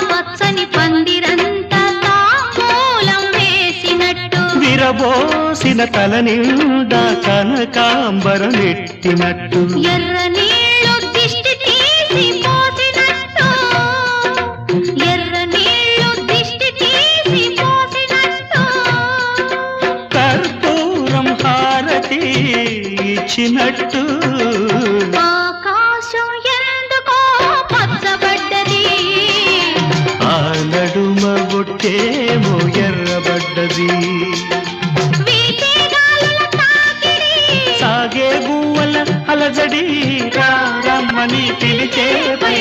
పచ్చని పందిరంతా తాంబూలం వేసినట్టు విరబోసిన తల నిండా కనకాంబరం ఎట్టినట్టు ఎర్ర నీళ్ళు దిష్టి తీసి పోసినట్టు ఎర్ర నీళ్ళు దిష్టి తీసి పోసినట్టు కర్పూరం హారతి ఇచ్చినట్టు ఆకాశం ఎందుకో పచ్చబడ్డది ఆ నడుమ బొట్టేమో ఎర్రబడ్డది సాగే గువ్వల అలజడి రమ్మని పిలిచే పై